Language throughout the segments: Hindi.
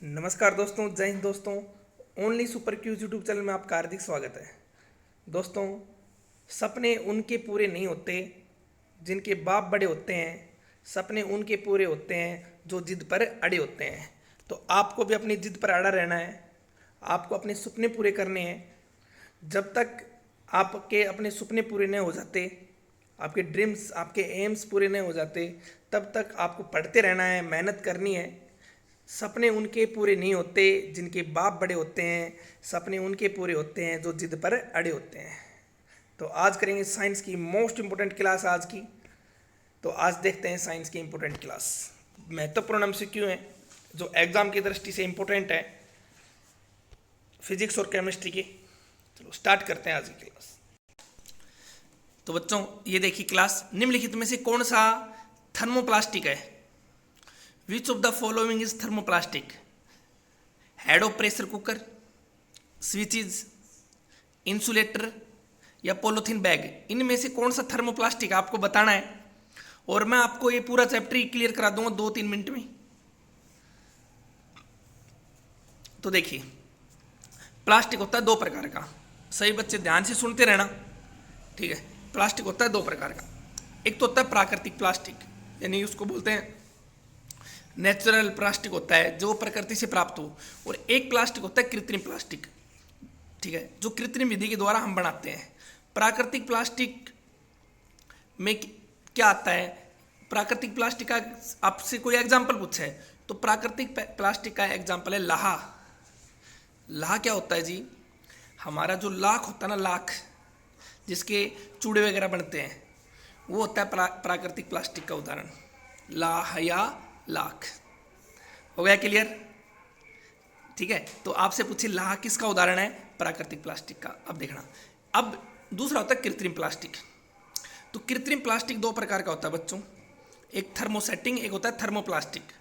नमस्कार दोस्तों, जय हिंद दोस्तों। Only super cues YouTube channel में आपका हार्दिक स्वागत है। दोस्तों, सपने उनके पूरे नहीं होते जिनके बाप बड़े होते हैं। सपने उनके पूरे होते हैं जो जिद पर अड़े होते हैं। तो आपको भी अपनी जिद पर अड़ा रहना है। आपको अपने सपने पूरे करने हैं। जब तक आपके अपने सपने पूरे नहीं हो जाते, आपके ड्रीम्स, आपके एम्स पूरे नहीं हो जाते, तब तक आपको पढ़ते रहना है, मेहनत करनी है। सपने उनके पूरे नहीं होते जिनके बाप बड़े होते हैं। सपने उनके पूरे होते हैं जो जिद पर अड़े होते हैं। तो आज करेंगे साइंस की मोस्ट इंपोर्टेंट क्लास आज की। तो आज देखते हैं साइंस की इंपोर्टेंट क्लास। महत्वपूर्ण एमसीक्यू हैं जो एग्जाम की दृष्टि से इंपोर्टेंट है, फिजिक्स और केमिस्ट्री की। चलो स्टार्ट करते हैं आज की क्लास। तो बच्चों, ये देखिए क्लास, निम्नलिखित में से कौन सा थर्मोप्लास्टिक है? Which of the following is thermoplastic? Head of pressure cooker, switches, insulator या पॉलीथीन बैग। इनमें से कौन सा थर्मोप्लास्टिक आपको बताना है। और मैं आपको ये पूरा चैप्टर ही क्लियर करा दूंगा 2-3 मिनट में। तो देखिए, प्लास्टिक होता है दो प्रकार का। सही बच्चे ध्यान से सुनते रहना, ठीक है। प्लास्टिक होता है दो प्रकार का। एक तो होता है प्राकृतिक प्लास्टिक, यानी उसको बोलते हैं नेचुरल प्लास्टिक, होता है जो प्रकृति से प्राप्त हो। और एक प्लास्टिक होता है कृत्रिम प्लास्टिक, ठीक है, जो कृत्रिम विधि के द्वारा हम बनाते हैं। प्राकृतिक प्लास्टिक में क्या आता है? प्राकृतिक प्लास्टिक का आपसे कोई एग्जाम्पल पूछा है तो प्राकृतिक प्लास्टिक का एग्जाम्पल है लाहा। लाहा क्या होता है जी? हमारा जो लाख होता है ना, लाख जिसके चूड़े वगैरह बनते हैं, वो होता है प्राकृतिक प्लास्टिक का उदाहरण। लाह या लाख। हो गया क्लियर? ठीक है। तो आपसे पूछिए लाह किसका उदाहरण है? प्राकृतिक प्लास्टिक का। अब देखना, अब दूसरा होता है कृत्रिम प्लास्टिक। तो कृत्रिम प्लास्टिक दो प्रकार का होता है बच्चों, एक थर्मोसेटिंग, एक होता है थर्मोप्लास्टिक।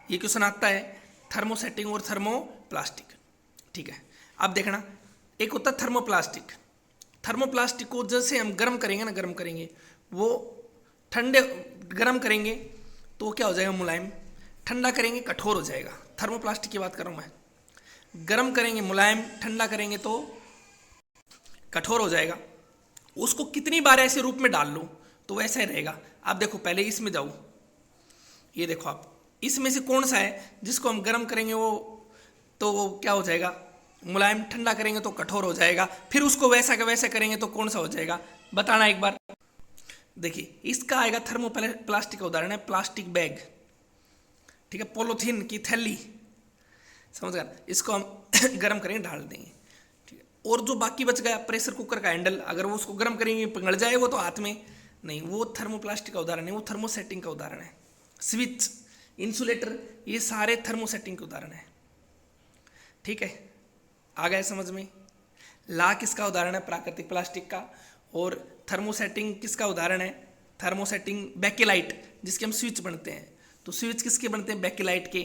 ये क्वेश्चन आता है थर्मोसेटिंग और थर्मोप्लास्टिक, ठीक है। अब देखना, एक होता है थर्मोप्लास्टिक। थर्मोप्लास्टिक को जैसे हम गर्म करेंगे ना, गर्म करेंगे, वो ठंडे गर्म करेंगे तो क्या हो जाएगा? मुलायम। ठंडा करेंगे कठोर हो जाएगा। थर्मोप्लास्टिक की बात कर रहा हूँ मैं। गर्म करेंगे मुलायम, ठंडा करेंगे तो कठोर हो जाएगा। उसको कितनी बार ऐसे रूप में डाल लो तो वैसा ही रहेगा। आप देखो, पहले इसमें जाओ, ये देखो आप, इसमें से कौन सा है जिसको हम गर्म करेंगे वो क्या हो जाएगा? मुलायम। ठंडा करेंगे तो कठोर हो जाएगा। फिर उसको वैसा का वैसा करेंगे तो कौन सा हो जाएगा? बताना एक बार। देखिए, इसका आएगा थर्मोप्लास्टिक का उदाहरण है प्लास्टिक बैग, ठीक है, पॉलीथीन की थैली, समझ गया? इसको हम गर्म करेंगे, डाल देंगे, ठीक है। और जो बाकी बच गया, प्रेशर कुकर का हैंडल, अगर वो उसको गर्म करेंगे पिघल जाए वो तो हाथ में नहीं, वो थर्मोप्लास्टिक का उदाहरण है, वो थर्मोसेटिंग का उदाहरण है। स्विच, इंसुलेटर, ये सारे थर्मोसेटिंग के उदाहरण है, ठीक है। आ गए समझ में? ला किसका उदाहरण है? प्राकृतिक प्लास्टिक का। और थर्मोसेटिंग किसका उदाहरण है? थर्मोसेटिंग बेकेलाइट, जिसके हम स्विच बनते हैं। तो स्विच किसके बनते हैं? बेकेलाइट के।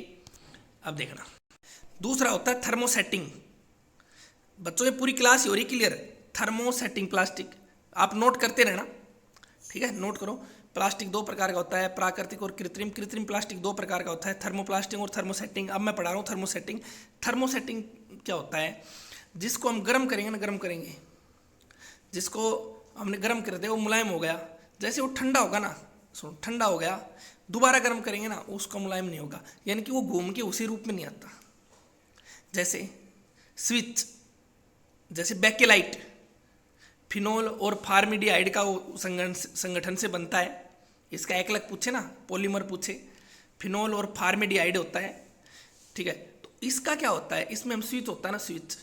अब देखना, दूसरा होता है थर्मोसेटिंग। बच्चों ये पूरी क्लास ही हो रही क्लियर। थर्मोसेटिंग प्लास्टिक आप नोट करते रहना, ठीक है, नोट करो। प्लास्टिक दो प्रकार का होता है, प्राकृतिक और कृत्रिम। कृत्रिम प्लास्टिक दो प्रकार का होता है, थर्मोप्लास्टिक और थर्मोसेटिंग। अब मैं पढ़ा रहा हूँ थर्मोसेटिंग। थर्मोसेटिंग क्या होता है? जिसको हम गर्म करेंगे ना, गर्म करेंगे, जिसको हमने गर्म कर दिया वो मुलायम हो गया। जैसे वो ठंडा होगा ना, सुनो, ठंडा हो गया, दोबारा गर्म करेंगे ना, उसका मुलायम नहीं होगा, यानी कि वो घूम के उसी रूप में नहीं आता। जैसे स्विच, जैसे बेकेलाइट, फिनोल और फार्मिडिहाइड का वो संगठन से बनता है। इसका एकलक पूछे ना, पॉलीमर पूछे, फिनोल और फार्मिडिहाइड होता है, ठीक है। तो इसका क्या होता है? इसमें हम स्विच होता है ना, स्विच,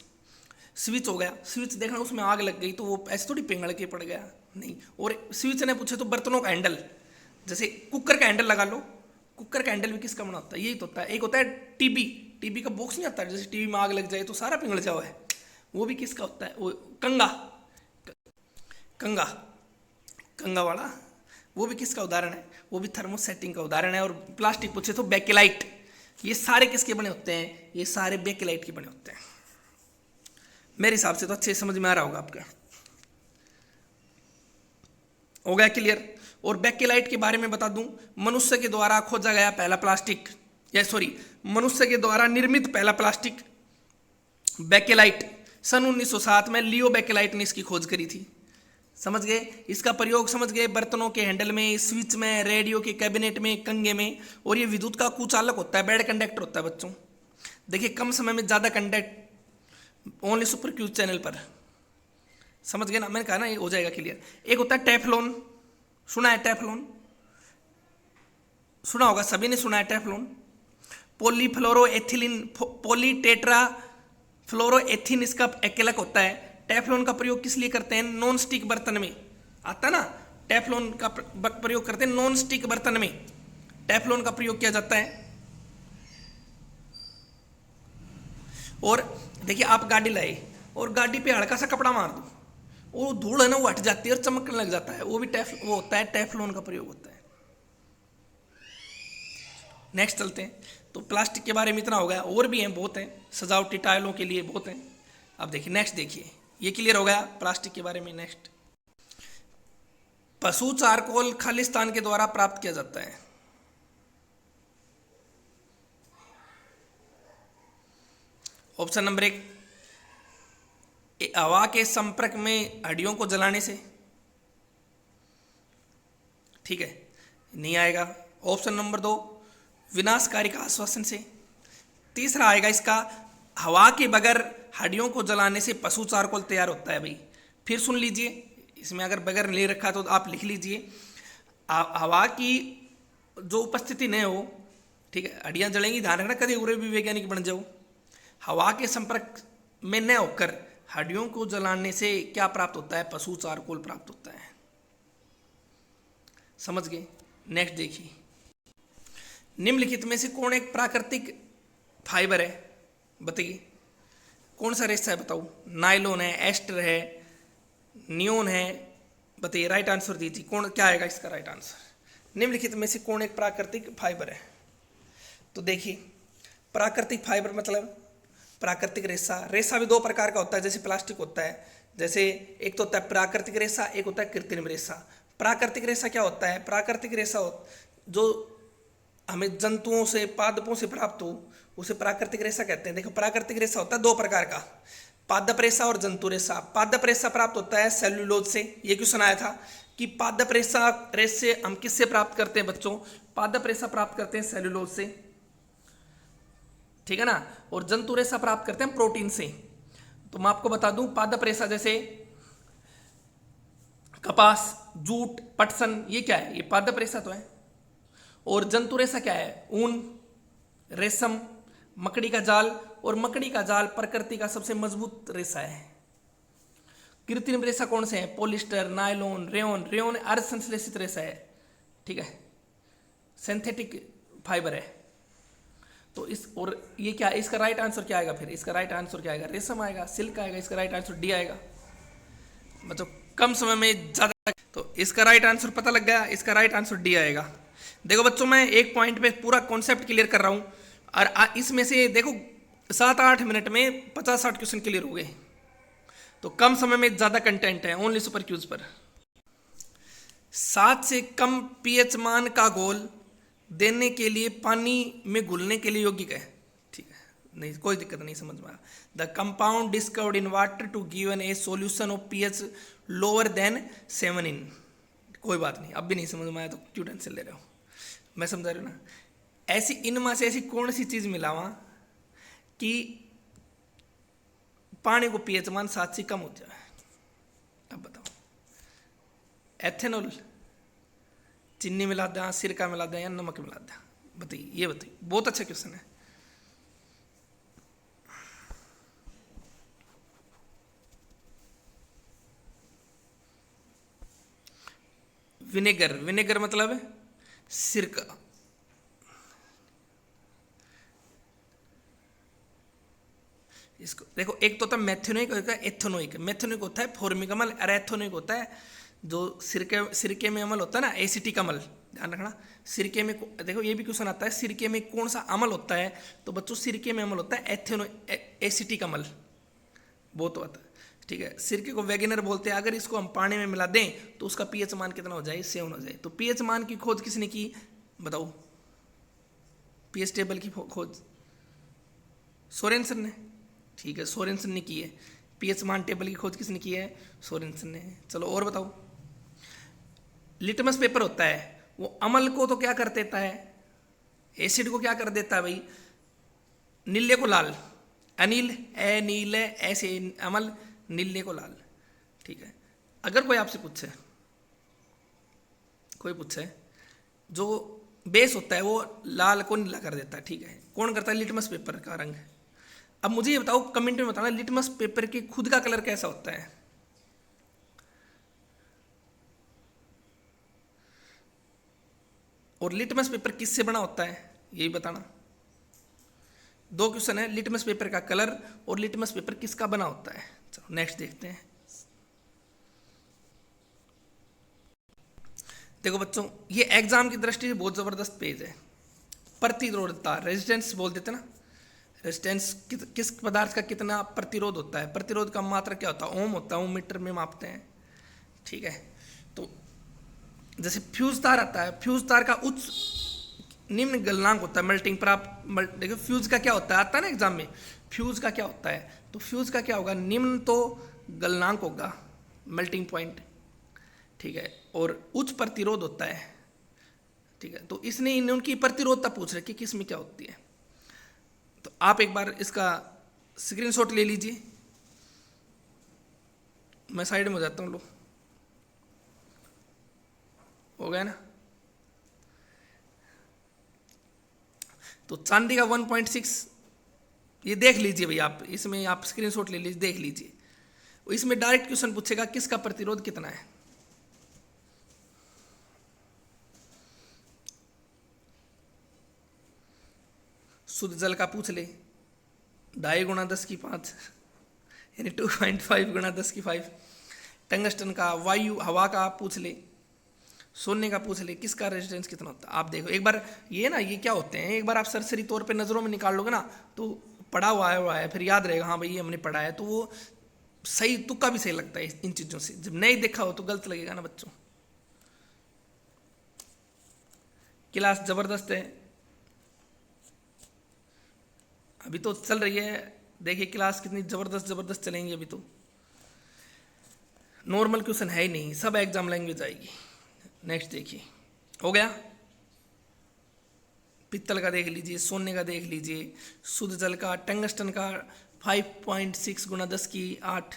स्विच हो गया। स्विच देखना, उसमें आग लग गई तो वो ऐसे थोड़ी पिघल के पड़ गया, नहीं। और स्विच ने पूछे तो बर्तनों का हैंडल, जैसे कुकर का हैंडल लगा लो, कुकर का हैंडल भी किसका बना होता है? यही तो होता है। एक होता है टीबी, टीबी का बॉक्स नहीं आता, जैसे टीवी में आग लग जाए तो सारा पिघल जाओ है, वो भी किसका होता है? वो कंगा, कंगा, कंगा वाला, वो भी किसका उदाहरण है? वो भी थर्मोसेटिंग का उदाहरण है। और प्लास्टिक पूछे तो बेकेलाइट, ये सारे किसके बने होते हैं? ये सारे बेकेलाइट के बने होते हैं। मेरे हिसाब से तो अच्छे समझ में आ रहा होगा आपका। हो गया क्लियर? और बेकेलाइट के बारे में बता दूं, मनुष्य के द्वारा खोजा गया पहला प्लास्टिक या सॉरी मनुष्य के द्वारा निर्मित पहला प्लास्टिक बेकेलाइट, सन 1907 में लियो बेकेलाइट ने इसकी खोज करी थी। समझ गए? इसका प्रयोग समझ गए बर्तनों के हैंडल में, स्विच में, रेडियो के कैबिनेट में, कंघे में, और ये विद्युत का कुचालक होता है, बेड कंडक्टर होता है बच्चों। देखिए कम समय में ज़्यादा conduct, only super cues channel पर। समझ गए ना? मैंने कहा ना ये हो जाएगा क्लियर। एक होता है टेफ्लॉन, सुना है टेफ्लॉन? सुना होगा, सभी ने सुना है टेफ्लॉन। पॉलीफ्लोरोएथिलीन, पॉलीटेट्रा फ्लोरोएथिन इसका एकलक होता है। टेफ्लॉन का प्रयोग किस लिए करते हैं? नॉन स्टिक बर्तन में आता ना, टेफ्लॉन का प्रयोग करते हैं नॉन स्टिक बर्तन में, टेफ्लॉन का प्रयोग किया जाता है। और देखिए आप गाड़ी लाए और गाड़ी पे हल्का सा कपड़ा मार दो, वो धूल है ना वो हट जाती है और चमकने लग जाता है, वो भी वो होता है टेफ्लॉन का प्रयोग होता है। नेक्स्ट चलते हैं। तो प्लास्टिक के बारे में इतना हो गया, और भी हैं बहुत हैं, सजावटी टाइलों के लिए बहुत हैं। अब देखिए नेक्स्ट, देखिए ये क्लियर हो गया प्लास्टिक के बारे में। नेक्स्ट, पशु चारकोल खालिस्तान के द्वारा प्राप्त किया जाता है। ऑप्शन नंबर 1, हवा के संपर्क में हड्डियों को जलाने से, ठीक है, नहीं आएगा। ऑप्शन नंबर 2, विनाशकारी का आश्वासन से। तीसरा आएगा इसका, हवा के बगैर हड्डियों को जलाने से पशु चारकोल तैयार होता है। भाई फिर सुन लीजिए, इसमें अगर बगैर ले रखा तो आप लिख लीजिए, हवा की जो उपस्थिति नहीं हो, ठीक है, हड्डियां जलेंगी, ध्यान रखना कभी उरे भी वैज्ञानिक बन जाओ। हवा के संपर्क में न होकर हड्डियों को जलाने से क्या प्राप्त होता है? पशु चारकोल प्राप्त होता है। समझ गए? नेक्स्ट देखिए, निम्नलिखित में से कौन एक प्राकृतिक फाइबर है? बताइए कौन सा रेशा है, बताओ। नायलॉन है, एस्टर है, नियोन है, बताइए राइट आंसर दीजिए। कौन, क्या आएगा इसका राइट आंसर? निम्नलिखित में से कौन एक प्राकृतिक फाइबर है? तो देखिए प्राकृतिक फाइबर मतलब प्राकृतिक रेशा। रेशा भी दो प्रकार का होता है, जैसे प्लास्टिक होता है, जैसे एक तो होता है प्राकृतिक रेशा, एक होता है कृत्रिम रेशा। प्राकृतिक रेशा क्या होता है? प्राकृतिक रेशा जो हमें जंतुओं से, पादपों से प्राप्त हो, उसे प्राकृतिक रेशा कहते हैं। देखो प्राकृतिक रेशा होता है दो प्रकार का, पादप रेशा और जंतु रेशा। पादप रेशा प्राप्त होता है सेल्यूलोज से। ये क्यों सुनाया था कि पादप रेशा रेशे हम किससे प्राप्त करते हैं बच्चों? पादप रेशा प्राप्त करते हैं सेल्यूलोज से, ठीक है ना। और जंतु रेशा प्राप्त करते हैं प्रोटीन से। तो मैं आपको बता दूं, पादप रेशा जैसे कपास, जूट, पटसन, ये क्या है? ये पादप रेशा तो है। और जंतु रेशा क्या है? ऊन, रेशम, मकड़ी का जाल। और मकड़ी का जाल प्रकृति का सबसे मजबूत रेशा है। कृत्रिम रेशा कौन से हैं? Polyester, nylon, rayon. रेयन अर्धसंश्लेषित रेशा है, ठीक है, सिंथेटिक फाइबर है। तो इस, और ये क्या, इसका राइट आंसर क्या आएगा? फिर इसका राइट आंसर क्या आएगा? रेशम आएगा, सिल्क आएगा। इसका राइट आंसर डी आएगा। मतलब कम समय में ज्यादा, तो इसका राइट आंसर पता लग गया, इसका राइट आंसर डी आएगा। देखो बच्चों मैं एक पॉइंट पे पूरा कॉन्सेप्ट क्लियर कर रहा हूं, और इसमें से देखो 7-8 मिनट में 50-60 क्वेश्चन क्लियर हो गए। तो कम समय में ज्यादा कंटेंट है, ओनली सुपर क्यूज पर। 7 से कम पीएच मान का घोल देने के लिए पानी में घुलने के लिए योग्य है, ठीक है, नहीं कोई दिक्कत नहीं, समझ में आया। The compound discovered in water to given a solution of pH lower than 7 in. कोई बात नहीं, अब भी नहीं समझ में आया तो क्यों टेंशन ले रहे हो, मैं समझा रहा हूँ ना। ऐसी इनमें से ऐसी कौन सी चीज मिलावा कि पानी को पीएच मान 7 से कम हो जाए? अब बताओ। एथेनॉल, चीनी मिला दें, सिरका मिला दें या नमक मिला दें? बताइए, ये बताइए, बहुत अच्छा क्वेश्चन है। विनेगर, विनेगर मतलब सिरका। इसको देखो, एक तो होता है मेथेनोइक, होता है एथेनोइक। मेथेनोइक होता है फॉर्मिक अम्ल, और एथेनोइक होता है जो सिरके में अम्ल होता है ना, एसिटिक अम्ल। ध्यान रखना, सिरके में देखो ये भी क्वेश्चन आता है, सिरके में कौन सा अम्ल होता है? तो बच्चों सिरके में अम्ल होता है एसिटिक अम्ल, बहुत होता है, ठीक है। सिरके को वेगेनर बोलते हैं। अगर इसको हम पानी में मिला दें तो उसका पीएच मान कितना हो जाए? 7 हो जाए। तो पीएच मान की खोज किसने की? बताओ। पीएच टेबल की खोज सोरेनसन ने, ठीक है, सोरेनसन ने की है। पीएच मान टेबल की खोज किसने की है? सोरेनसन ने। चलो और बताओ। लिटमस पेपर होता है वो अम्ल को तो क्या कर देता है, एसिड को क्या कर देता है भाई, नीले को लाल, अनिल ए नीले ऐसे अम्ल, नीले को लाल, ठीक है। अगर कोई आपसे पूछे, कोई पूछे जो बेस होता है वो लाल को नीला कर देता है, ठीक है, कौन करता है? लिटमस पेपर का रंग। अब मुझे ये बताओ, कमेंट में बताना लिटमस पेपर के खुद का कलर कैसा होता है। और लिटमस पेपर किससे बना होता है यही बताना। दो क्वेश्चन है, लिटमस पेपर का कलर और लिटमस पेपर किसका बना होता है। चलो नेक्स्ट देखते हैं। देखो बच्चों, ये एग्जाम की दृष्टि से बहुत जबरदस्त पेज है। प्रतिरोधता, रेजिस्टेंस बोल देते ना, रेजिस्टेंस किस पदार्थ का कितना प्रतिरोध होता है, प्रतिरोध का मात्रा क्या होता है, ओम होता है, ओम मीटर में मापते हैं, ठीक है। तो जैसे फ्यूज तार आता है, फ्यूज तार का उच्च निम्न गलनांक होता है मेल्टिंग पर। आप देखो फ्यूज का क्या होता है, आता है ना एग्जाम में, फ्यूज का क्या होता है, तो फ्यूज का क्या होगा, निम्न तो गलनांक होगा मेल्टिंग पॉइंट, ठीक है, और उच्च प्रतिरोध होता है, ठीक है। तो इसने उनकी प्रतिरोधता पूछ रखी कि किसमें क्या होती है। तो आप एक बार इसका स्क्रीनशॉट ले लीजिए, मैं साइड में हो जाता हूँ। लो, हो गया ना। तो चांदी का 1.6 ये देख लीजिए भाई, आप इसमें आप स्क्रीनशॉट ले लीजिए, देख लीजिए। इसमें डायरेक्ट क्वेश्चन पूछेगा किसका प्रतिरोध कितना है। शुद्ध जल का पूछ ले, 2.5 गुणा 10 की 5 यानी 2.5 गुणा 10 की 5। टंगस्टन का, वायु हवा का पूछ ले, सोने का पूछ ले, किसका रेजिस्टेंस कितना होता है। आप देखो एक बार ये ना, ये क्या होते हैं, एक बार आप सरसरी तौर पे नज़रों में निकाल लोगे ना तो पढ़ा हुआ है, फिर याद रहेगा हाँ भाई ये हमने पढ़ा है, तो वो सही, तुक्का भी सही लगता है इन चीज़ों से। जब नहीं देखा हो तो गलत लगेगा ना बच्चों। क्लास जबरदस्त है, अभी तो चल रही है, देखिए क्लास कितनी जबरदस्त चलेंगी। अभी तो नॉर्मल क्वेश्चन है ही नहीं, सब एग्जाम लैंग्वेज आएगी। नेक्स्ट देखिए, हो गया। पित्तल का देख लीजिए, सोने का देख लीजिए, शुद्ध जल का, टंगस्टन का 5.6 गुणा 10 की 8,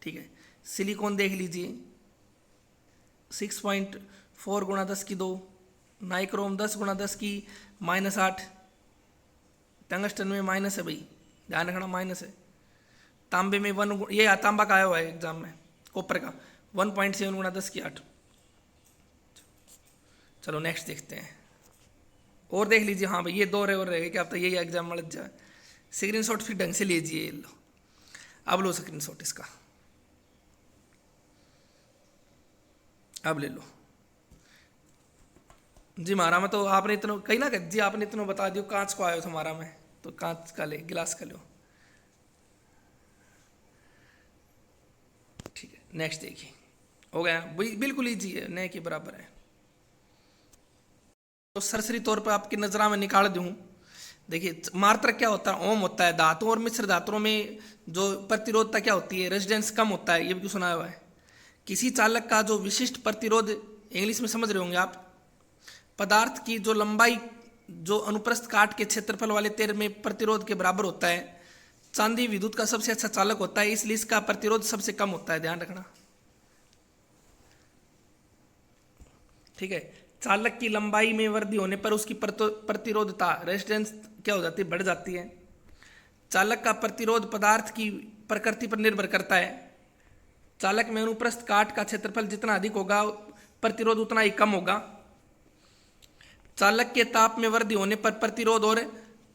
ठीक है। सिलिकॉन देख लीजिए 6.4 गुणा 10 की 2, नाइक्रोम 10 गुणा 10 की -8, टंगस्टन में माइनस है भाई, ध्यान रखना माइनस है। तांबे में 1, ये तांबा का आया हुआ है एग्जाम में, कॉपर का 1.7 गुणा 10 की 8। चलो नेक्स्ट देखते हैं, और देख लीजिए। हाँ भाई ये 2 और रहेगा, क्या पता यही एग्जाम में लग जाए। स्क्रीनशॉट फिर ढंग से लीजिए, लो अब लो स्क्रीनशॉट इसका, अब ले लो जी। हमारा में तो आपने इतना कहीं ना जी, आपने इतना बता दियो कांच को आयो हमारा में, तो कांच का ले, गिलास का लो, ठीक है। नेक्स्ट देखिए, हो गया, बिल्कुल ईजी है, नए के बराबर है। तो सरसरी तौर पर आपकी नजरा में निकाल दूं, देखिए मात्रक क्या होता है, ओम होता है। धातुओं और मिश्र धातुओं में जो प्रतिरोधता क्या होती है, रेजिस्टेंस कम होता है, ये भी सुना हुआ है। किसी चालक का जो विशिष्ट प्रतिरोध, इंग्लिश में समझ रहे होंगे आप, पदार्थ की जो लंबाई जो अनुप्रस्थ काट के क्षेत्रफल वाले तीर में प्रतिरोध के बराबर होता है। चांदी विद्युत का सबसे अच्छा चालक होता है, इसलिए इसका प्रतिरोध सबसे कम होता है, ध्यान रखना, ठीक है। चालक की लंबाई में वृद्धि होने पर उसकी प्रतिरोधता, रेजिस्टेंस क्या हो जाती है, बढ़ जाती है। चालक का प्रतिरोध पदार्थ की प्रकृति पर निर्भर करता है। चालक में अनुप्रस्थ काट का क्षेत्रफल जितना अधिक होगा प्रतिरोध उतना ही कम होगा। चालक के ताप में वृद्धि होने पर प्रतिरोध और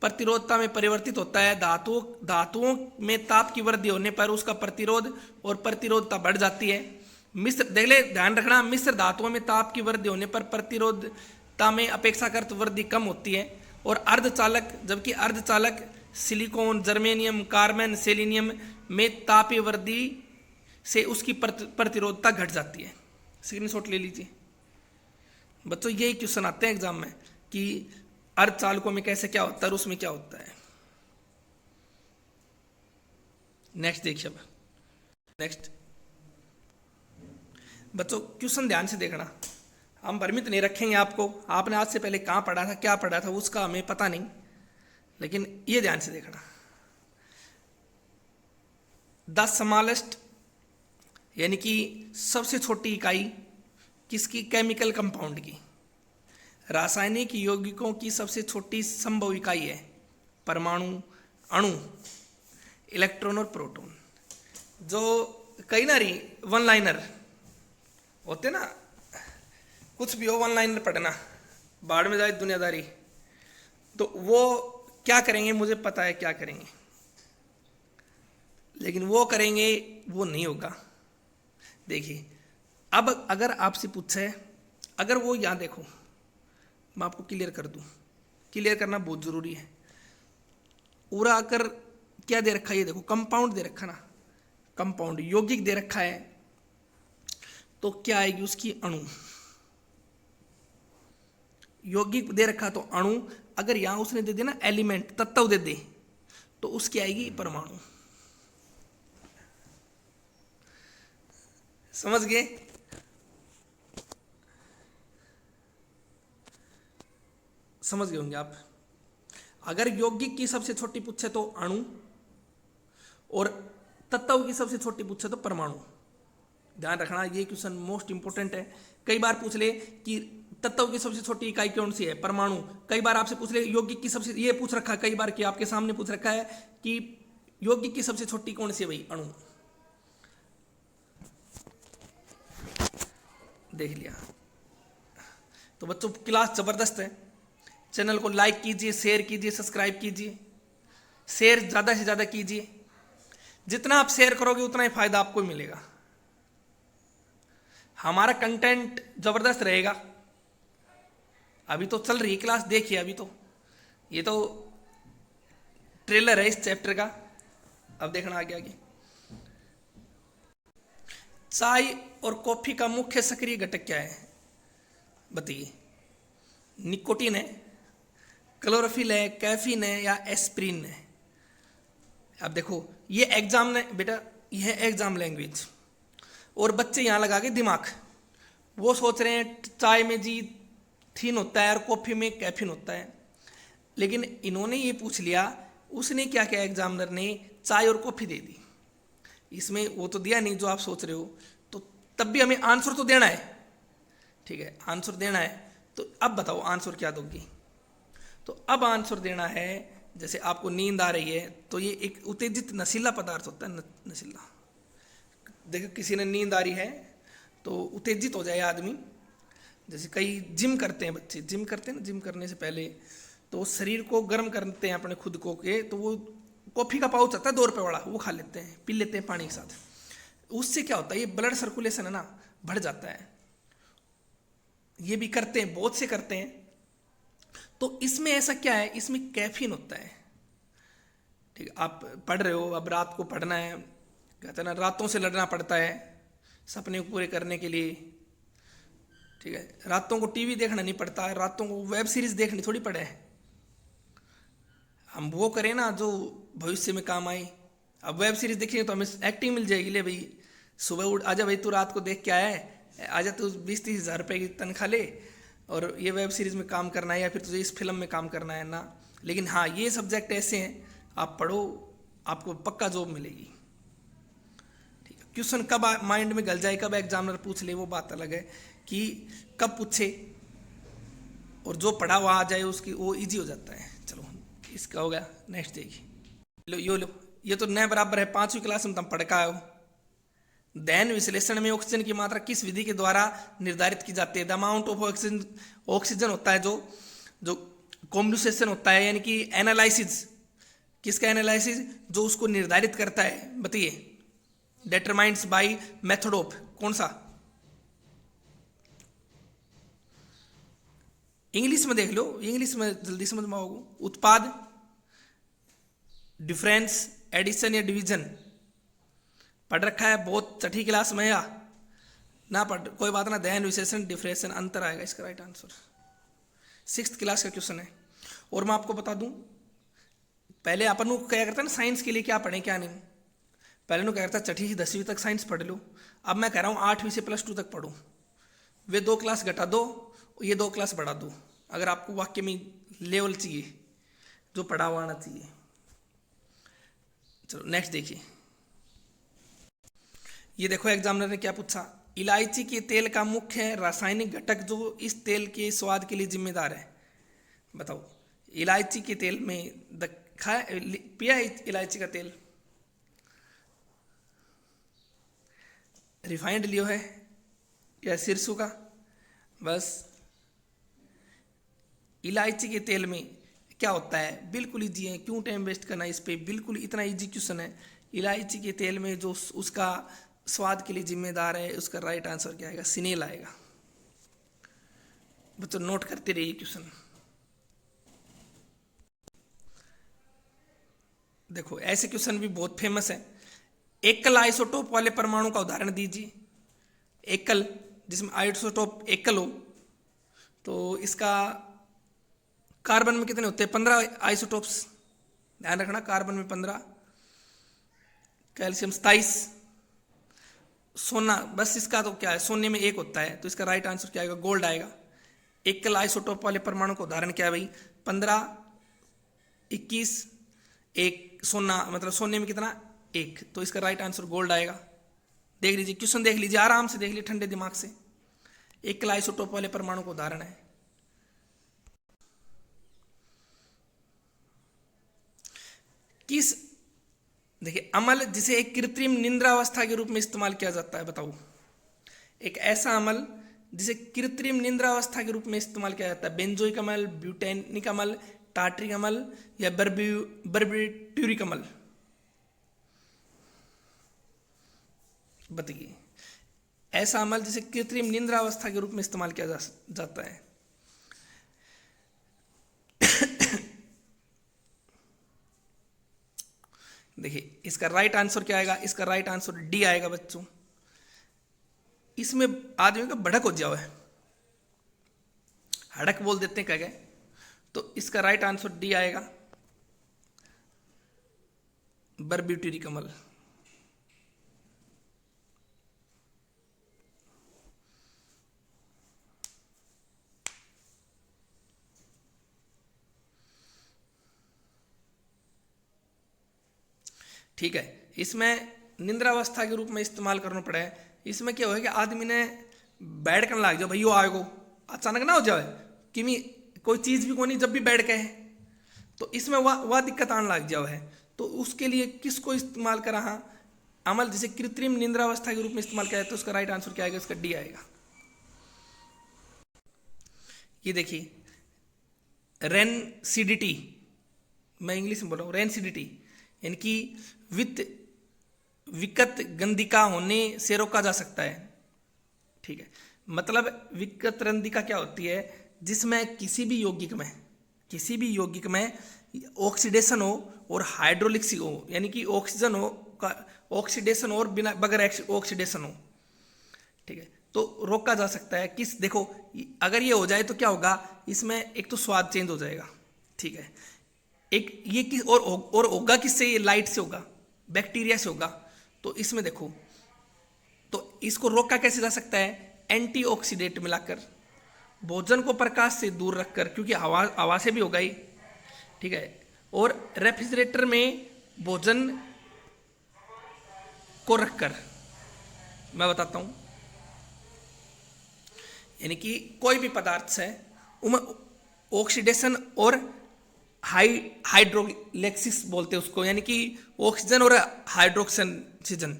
प्रतिरोधता में परिवर्तित होता है। धातुओं में ताप की वृद्धि होने पर उसका प्रतिरोध और प्रतिरोधता बढ़ जाती है। मिश्र देख ले, ध्यान रखना, मिश्र धातुओं में ताप की वृद्धि होने पर प्रतिरोधता में अपेक्षाकृत वृद्धि कम होती है। और अर्धचालक, जबकि अर्धचालक सिलिकॉन, जर्मेनियम, कार्बन, सेलेनियम में तापीय वृद्धि से उसकी प्रतिरोधता घट जाती है। स्क्रीनशॉट ले लीजिए बच्चों, यही क्वेश्चन आते हैं एग्जाम में कि अर्धचालकों में कैसे क्या होता है और उसमें क्या होता है। नेक्स्ट देखिए, अब नेक्स्ट बच्चों क्वेश्चन ध्यान से देखना, हम भ्रमित नहीं रखेंगे आपको। आपने आज से पहले कहाँ पढ़ा था, क्या पढ़ा था, उसका हमें पता नहीं, लेकिन ये ध्यान से देखना। द स्मॉलेस्ट यानी कि सबसे छोटी इकाई किसकी, केमिकल कंपाउंड की। रासायनिक यौगिकों की सबसे छोटी संभव इकाई है परमाणु, अणु, इलेक्ट्रॉन और प्रोटॉन। जो कई ना रही वन लाइनर होते ना, कुछ भी हो वन लाइनर पढ़ना, बाढ़ में जाए दुनियादारी, तो वो क्या करेंगे मुझे पता है क्या करेंगे, लेकिन वो करेंगे वो नहीं होगा। देखिए अब अगर आपसे पूछे, अगर वो यहाँ देखो, मैं आपको क्लियर कर दूं, क्लियर करना बहुत जरूरी है। पूरा आकर क्या दे रखा है, ये देखो कंपाउंड दे रखा ना, कंपाउंड यौगिक दे रखा है, तो क्या आएगी उसकी, अणु। यौगिक दे रखा तो अणु, अगर यहां उसने दे दिया ना एलिमेंट, तत्व दे दे, तो उसकी आएगी परमाणु। समझ गए? समझ गए होंगे आप। अगर यौगिक की सबसे छोटी पूछे तो अणु, और तत्व की सबसे छोटी पूछे तो परमाणु। ध्यान रखना, ये क्वेश्चन मोस्ट इंपोर्टेंट है। कई बार पूछ ले कि तत्व की सबसे छोटी इकाई कौन सी है, परमाणु। कई बार आपसे पूछ ले यौगिक की सबसे, ये पूछ रखा है कई बार कि आपके सामने पूछ रखा है कि यौगिक की सबसे छोटी कौन सी है, भाई अणु। देख लिया। तो बच्चों क्लास जबरदस्त है, चैनल को लाइक कीजिए, शेयर कीजिए, सब्सक्राइब कीजिए, शेयर ज़्यादा से ज़्यादा कीजिए। जितना आप शेयर करोगे उतना ही फायदा आपको मिलेगा। हमारा कंटेंट जबरदस्त रहेगा। अभी तो चल रही है क्लास, देखिए अभी तो ये तो ट्रेलर है इस चैप्टर का, अब देखना आगे आगे। चाय और कॉफी का मुख्य सक्रिय घटक क्या है बताइए? निकोटीन है, क्लोरोफिल है, कैफीन है या एस्प्रिन है? अब देखो ये एग्जाम ने बेटा, ये है एग्जाम लैंग्वेज, और बच्चे यहाँ लगा के दिमाग, वो सोच रहे हैं चाय में जी थीन होता है और कॉफी में कैफीन होता है, लेकिन इन्होंने ये पूछ लिया, उसने क्या किया एग्जामिनर ने, चाय और कॉफी दे दी। इसमें वो तो दिया नहीं जो आप सोच रहे हो, तो तब भी हमें आंसर तो देना है, ठीक है, आंसर देना है। तो अब बताओ आंसर क्या दोगी? तो अब आंसर देना है, जैसे आपको नींद आ रही है तो ये एक उत्तेजित नशीला पदार्थ होता है, नशीला। देखो किसी ने नींद आ रही है तो उत्तेजित हो जाए आदमी, जैसे कई जिम करते हैं बच्चे, जिम करते हैं ना, जिम करने से पहले तो शरीर को गर्म करते हैं अपने खुद को के, तो वो कॉफ़ी का पाउच आता है 2 रुपये वाला, वो खा लेते हैं, पी लेते हैं पानी के साथ। उससे क्या होता है, ये ब्लड सर्कुलेशन है ना बढ़ जाता है। ये भी करते हैं, बहुत से करते हैं। तो इसमें ऐसा क्या है, इसमें कैफीन होता है, ठीक है। आप पढ़ रहे हो, अब रात को पढ़ना है, कहते हैं ना रातों से लड़ना पड़ता है सपने पूरे करने के लिए, ठीक है। रातों को टीवी देखना नहीं पड़ता है, रातों को वेब सीरीज देखनी थोड़ी पड़े है। हम वो करें ना जो भविष्य में काम आए। अब वेब सीरीज देखेंगे तो हमें एक्टिंग मिल जाएगी, ले भाई सुबह उठ आजा भाई, तू रात को देख के आया है, आजा तू 20-30 हज़ार रुपये की तनख्वाह ले और ये वेब सीरीज में काम करना है, या फिर तुझे इस फिल्म में काम करना है ना। लेकिन हाँ, ये सब्जेक्ट ऐसे हैं, आप पढ़ो आपको पक्का जॉब मिलेगी, ठीक है। क्वेश्चन कब माइंड में गल जाए, कब एग्जामिनर पूछ ले वो बात अलग है, कि कब पूछे और जो पढ़ा हुआ आ जाए उसकी वो इजी हो जाता है। चलो इसका हो गया। नेक्स्ट देखिए, लो ये तो नए बराबर है, 5वीं क्लास में तुम पढ़ का आए हो। दहन विश्लेषण में ऑक्सीजन की मात्रा किस विधि के द्वारा निर्धारित की जाती है? द अमाउंट ऑफ ऑक्सीजन होता है, जो कॉम्बिनेशन होता है, यानी कि एनालिसिस, किसका एनालिसिस, जो उसको निर्धारित करता है, बताइए। डिटरमाइंस बाय मेथड ऑफ, कौन सा? इंग्लिश में देख लो, इंग्लिश में जल्दी समझ में आओगे। उत्पाद, डिफरेंस, एडिशन या डिवीजन पढ़ रखा है बहुत, छठी क्लास में या ना पढ़, कोई बात ना। दहन विश्लेषण, डिफरेंशिएशन, अंतर आएगा इसका राइट आंसर। 6th क्लास का क्वेश्चन है। और मैं आपको बता दूं, पहले अपन को क्या करता है ना, साइंस के लिए क्या पढ़ें क्या नहीं। पहले नु क्या करता है, छठी से 10वीं तक साइंस पढ़ लो। अब मैं कह रहा हूँ 8वीं से +2 तक पढ़ो। वे 2 क्लास घटा दो, ये 2 क्लास बढ़ा दो, अगर आपको वाक्य में लेवल चाहिए जो पढ़ा हुआ आना चाहिए। चलो नेक्स्ट देखिए, ये देखो एग्जामिनर ने क्या पूछा, इलायची के तेल का मुख्य रासायनिक घटक जो इस तेल के स्वाद के लिए जिम्मेदार है, बताओ। इलायची के तेल में पिया इलायची का तेल, रिफाइंड लियो है या सिरसों का, बस। इलायची के तेल में क्या होता है, बिल्कुल ईजी है, क्यों टाइम वेस्ट करना इस पे, बिल्कुल इतना इजी क्वेश्चन है। इलायची के तेल में जो उसका स्वाद के लिए जिम्मेदार है, उसका राइट आंसर क्या आएगा, सिनेल आएगा। बच्चों नोट करते रहिए क्वेश्चन। देखो ऐसे क्वेश्चन भी बहुत फेमस है। एकल आइसोटोप वाले परमाणु का उदाहरण दीजिए। एकल, जिसमें आइसोटोप एकल हो, तो इसका कार्बन में कितने होते हैं, 15 आइसोटोप्स, ध्यान रखना। कार्बन में 15, कैल्शियम 27, सोना, बस इसका तो क्या है, सोने में 1 होता है, तो इसका राइट आंसर क्या आएगा, गोल्ड आएगा। एकल आइसोटोप वाले परमाणु का उदाहरण क्या है भाई, 15, 21, 1 सोना, मतलब सोने में कितना 1, तो इसका राइट आंसर गोल्ड आएगा। देख लीजिए क्वेश्चन, देख लीजिए आराम से, देख लीजिए ठंडे दिमाग से। एकल आइसोटोप वाले परमाणु का उदाहरण है। किस, देखिए अमल जिसे एक कृत्रिम निंद्रावस्था के रूप में इस्तेमाल किया जाता है, बताओ। एक ऐसा अमल जिसे कृत्रिम निंद्रावस्था के रूप में इस्तेमाल किया जाता है, बेंजोइक अमल, ब्यूटेनिक अमल, टार्ट्रिक अमल या बर्बिट्यूरिक अमल, बताइए। ऐसा अमल जिसे कृत्रिम निंद्रावस्था के रूप में इस्तेमाल किया जाता है। देखिए इसका राइट आंसर क्या आएगा, इसका राइट आंसर डी आएगा बच्चों। इसमें आदमी का भड़क हो जाओ है, हड़क बोल देते हैं, कह गए, तो इसका राइट आंसर डी आएगा, बर्बिट्यूरिक अमल। ठीक है, इसमें निंद्रावस्था के रूप में इस्तेमाल करना पड़ा है। इसमें क्या होगा कि आदमी ने बैठ कर लाग जाओ भाई, आएगो अचानक ना हो जाए कि मैं कोई चीज़ भी को नहीं, जब भी बैठ के है, तो इसमें वह दिक्कत आने लग जाओ है। तो उसके लिए किसको इस्तेमाल करा, हाँ, अमल जिसे कृत्रिम निंद्रावस्था के रूप में इस्तेमाल किया जाता है, तो उसका राइट आंसर क्या आएगा, इसका डी आएगा। ये देखिए रेनसिडिटी, मैं इंग्लिश में बोल रहा हूँ, रेनसिडिटी यानी कि विकट गंधिका होने से रोका जा सकता है। ठीक है, मतलब विकट गंधिका क्या होती है, जिसमें किसी भी यौगिक में ऑक्सीडेशन हो और हाइड्रोलिक्स हो, यानी कि ऑक्सीजन हो का ऑक्सीडेशन और बिना बगैर ऑक्सीडेशन हो। ठीक है, तो रोका जा सकता है। किस, देखो अगर ये हो जाए तो क्या होगा, इसमें एक तो स्वाद चेंज हो जाएगा। ठीक है, एक ये किस और होगा किससे, ये लाइट से होगा, बैक्टीरिया से होगा। तो इसमें देखो, तो इसको रोका कैसे जा सकता है, एंटीऑक्सीडेंट मिलाकर, भोजन को प्रकाश से दूर रखकर, क्योंकि हवा से भी होगा ही। ठीक है, और रेफ्रिजरेटर में भोजन को रखकर, मैं बताता हूं, यानी कि कोई भी पदार्थ है उनमें ऑक्सीडेशन और हाइड्रोलेक्सिस बोलते हैं उसको, यानी कि ऑक्सीजन और हाइड्रोक्सीजन।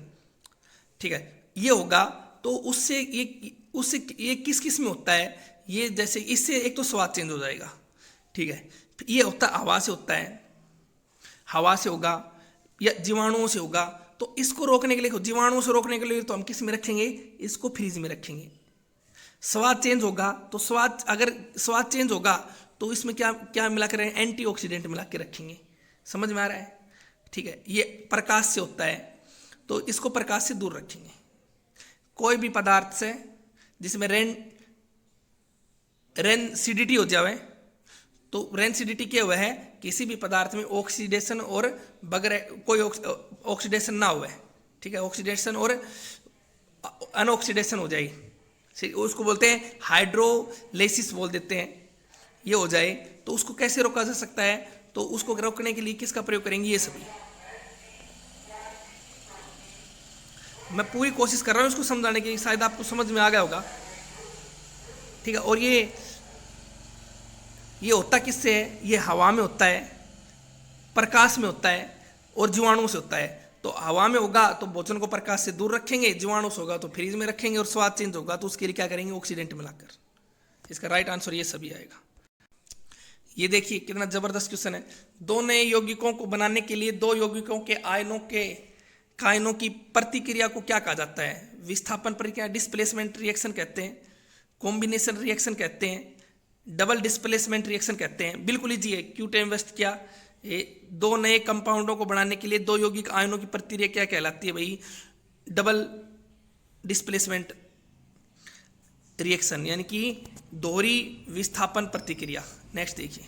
ठीक है, ये होगा तो उससे ये किस में होता है, ये जैसे इससे एक तो स्वाद चेंज हो जाएगा। ठीक है, ये होता है हवा से, होता है हवा से होगा या जीवाणुओं से होगा। तो इसको रोकने के लिए, जीवाणुओं से रोकने के लिए तो हम किस में रखेंगे, इसको फ्रीज में रखेंगे। स्वाद चेंज होगा तो अगर स्वाद चेंज होगा तो इसमें क्या मिला कर, एंटीऑक्सीडेंट मिला के रखेंगे। समझ में आ रहा है। ठीक है, ये प्रकाश से होता है तो इसको प्रकाश से दूर रखेंगे। कोई भी पदार्थ से जिसमें रेनसिडिटी हो जाए, तो रेंसिडिटी क्या हुआ है, किसी भी पदार्थ में ऑक्सीडेशन और बगैर कोई ऑक्सीडेशन ना हुआ है, ठीक है, ऑक्सीडेशन और अनऑक्सीडेशन हो जाए, उसको बोलते हैं हाइड्रोलाइसिस बोल देते हैं, ये हो जाए तो उसको कैसे रोका जा सकता है, तो उसको रोकने के लिए किसका प्रयोग करेंगे, ये सभी मैं पूरी कोशिश कर रहा हूँ इसको समझाने की, शायद आपको समझ में आ गया होगा, ठीक है। और ये होता किससे है, ये हवा में होता है, प्रकाश में होता है और जीवाणु से होता है। तो हवा में होगा तो भोजन को प्रकाश से दूर रखेंगे, जीवाणु से होगा तो फ्रीज में रखेंगे, और स्वाद चेंज होगा तो उसके लिए क्या करेंगे, ऑक्सीडेंट मिलाकर। इसका राइट आंसर ये सभी आएगा। ये देखिए कितना जबरदस्त क्वेश्चन है। दो नए यौगिकों को बनाने के लिए दो यौगिकों के आयनों की प्रतिक्रिया को क्या कहा जाता है, विस्थापन प्रक्रिया डिस्प्लेसमेंट रिएक्शन कहते हैं, कॉम्बिनेशन रिएक्शन कहते हैं, डबल डिस्प्लेसमेंट रिएक्शन कहते हैं। बिल्कुल इजी है, क्यों टाइम वेस्ट किया। दो नए कंपाउंडों को बनाने के लिए दो यौगिक आयनों की प्रतिक्रिया क्या कहलाती है भाई, डबल डिस्प्लेसमेंट रिएक्शन, यानी कि दोहरी विस्थापन प्रतिक्रिया। नेक्स्ट देखिए,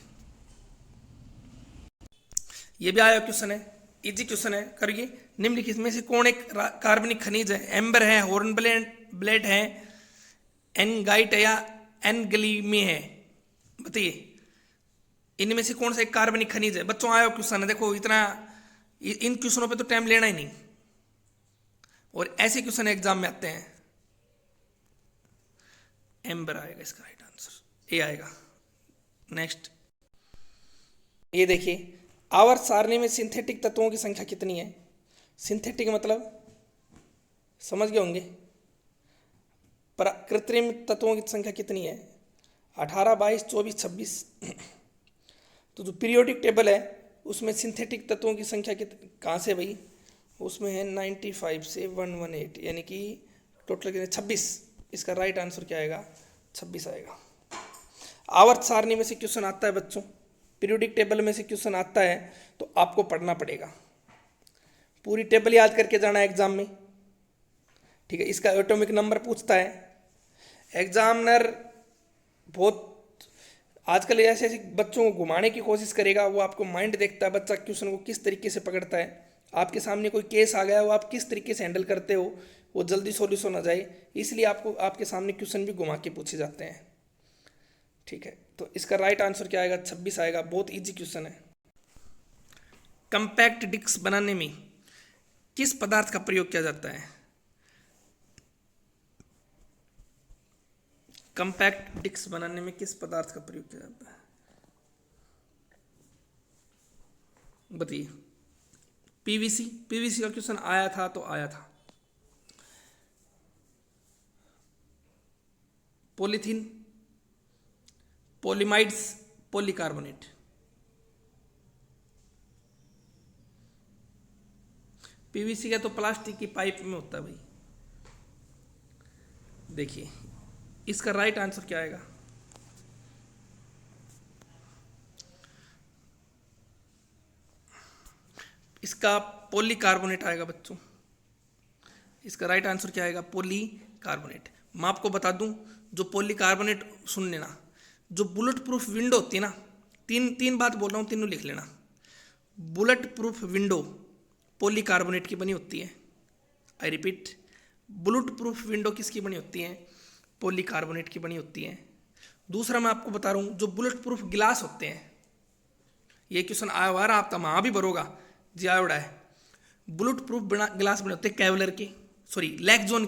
ये भी आया क्वेश्चन है, इजी क्वेश्चन है, करिए। निम्नलिखित में से कौन एक कार्बनिक खनिज है, एम्बर है, हॉर्नब्लेट है, एनगाइट है या एनगलीमी है, बताइए इनमें से कौन सा एक कार्बनिक खनिज है। बच्चों आया क्वेश्चन है, देखो इतना इन क्वेश्चनों पे तो टाइम लेना ही नहीं, और ऐसे क्वेश्चन एग्जाम में आते हैं। एम्बर आएगा इसका राइट आंसर, ए आएगा। नेक्स्ट ये देखिए, आवर्त सारणी में सिंथेटिक तत्वों की संख्या कितनी है। सिंथेटिक मतलब समझ गए होंगे, कृत्रिम तत्वों की संख्या कितनी है, 18, 22, 24, 26। तो जो पीरियोडिक टेबल है उसमें सिंथेटिक तत्वों की संख्या कहाँ से भाई, उसमें है 95 से 118, यानी कि टोटल कितने, 26। इसका राइट आंसर क्या आएगा, 26 आएगा। आवर्त सारणी में से क्वेश्चन आता है बच्चों, पीरियोडिक टेबल में से क्वेश्चन आता है, तो आपको पढ़ना पड़ेगा, पूरी टेबल याद करके जाना है एग्जाम में, ठीक है। इसका एटॉमिक नंबर पूछता है एग्जामिनर। बहुत आजकल ऐसे ऐसे बच्चों को घुमाने की कोशिश करेगा, वो आपको माइंड देखता है बच्चा क्वेश्चन को किस तरीके से पकड़ता है। आपके सामने कोई केस आ गया, वो आप किस तरीके से हैंडल करते हो, वो जल्दी सॉल्यूशन आ जाए, इसलिए आपको आपके सामने क्वेश्चन भी घुमा के पूछे जाते हैं, ठीक है। तो इसका राइट आंसर क्या आएगा, 26 आएगा। बहुत इजी क्वेश्चन है। कंपैक्ट डिस्क बनाने में किस पदार्थ का प्रयोग किया जाता है, कंपैक्ट डिस्क बनाने में किस पदार्थ का प्रयोग किया जाता है, बताइए। पीवीसी का क्वेश्चन आया था तो आया था। Polythene, पॉलीमाइड्स, polycarbonate. पीवीसी का तो प्लास्टिक की पाइप में होता है भाई। देखिए इसका राइट आंसर क्या आएगा, इसका पॉलीकार्बोनेट आएगा बच्चों। इसका राइट आंसर क्या आएगा, पॉलीकार्बोनेट। मैं आपको बता दूं, जो पॉलीकार्बोनेट, सुन लेना, जो बुलेट प्रूफ विंडो होती है ना, तीन बात बोल रहा हूँ, तीनों लिख लेना। बुलेट प्रूफ विंडो पॉलीकार्बोनेट की बनी होती है। I repeat, bullet proof window किसकी बनी होती है, पॉलीकार्बोनेट की बनी होती है। दूसरा मैं आपको बता रहा हूँ, जो बुलेट प्रूफ गिलास होते हैं, ये क्वेश्चन आया हुआ है, आपका वहाँ भी भरोगा जी, आयोडा है। बुलेट प्रूफ गिलास बने होते हैं कैवलर के, सॉरी लैक्सोन